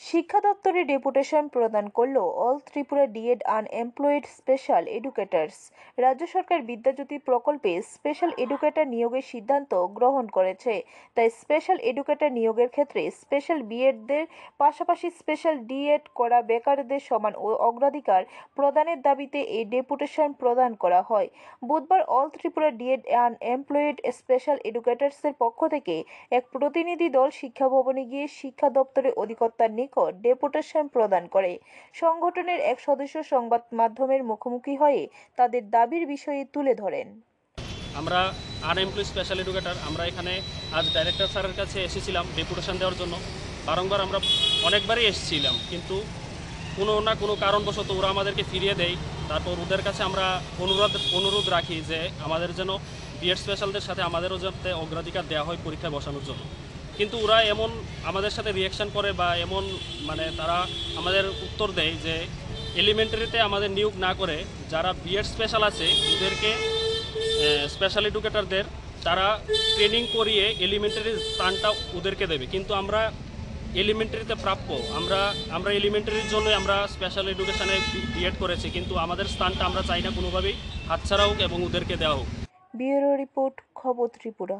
শিক্ষা দপ্তরে ডেপুটেশন প্রদান করল all Tripura DEd unemployed special educators. রাজ্য সরকার বিদ্যাজ্যোতি প্রকল্পে স্পেশাল এডুকেটর নিয়োগের সিদ্ধান্ত গ্রহণ করেছে। তাই স্পেশাল এডুকেটর নিয়োগের ক্ষেত্রে স্পেশাল বিএডদের পাশাপাশি স্পেশাল ডিএড করা বেকারদের সমান অগ্রাধিকার প্রদানের দাবিতে এই ডেপুটেশন প্রদান করা হয়। বুধবার all Tripura DEd unemployed special এডুকেটরসের পক্ষ থেকে এক প্রতিনিধি দল শিক্ষা ভবনে গিয়ে শিক্ষা দপ্তরের অধিকর্তার নিকট ডেপুটেশন প্রদান করে। সংগঠনের এক সদস্য সংবাদ মাধ্যমের মুখোমুখি হয়ে তাদের দাবির বিষয়ে তুলে ধরেন। আমরা আনএমপ্লয়েড স্পেশাল এডুকেটর আমরা এখানে আজ ডাইরেক্টর স্যারের কাছে এসেছিলাম ডেপুটেশন দেওয়ার জন্য। বারংবার আমরা অনেকবারই এসেছিলাম, কিন্তু কোনো না কোনো কারণবশত ওরা আমাদেরকে ফিরিয়ে দেয়। তারপর ওদের কাছে আমরা অনুরোধ রাখি যে আমাদের যেন বিএড স্পেশালদের সাথে আমাদেরও যাতে অগ্রাধিকার দেওয়া হয় পরীক্ষায় বসানোর জন্য। কিন্তু ওরা এমন আমাদের সাথে রিয়াকশান করে বা এমন তারা আমাদের উত্তর দেয় যে এলিমেন্টারিতে আমাদের নিয়োগ না করে যারা বিএড স্পেশাল আছে ওদেরকে স্পেশাল এডুকেটরদের তারা ট্রেনিং করিয়ে এলিমেন্টারি স্থানটা ওদেরকে দেবে। কিন্তু আমরা এলিমেন্টারিতে প্রাপ্য, আমরা এলিমেন্টারির জন্যই আমরা স্পেশাল এডুকেশনে বিএড করেছি, কিন্তু আমাদের স্থানটা আমরা চাই না কোনোভাবেই হাতছাড়া হোক এবং ওদেরকে দেওয়া হোক। ব্যুরো রিপোর্ট, খবর ত্রিপুরা।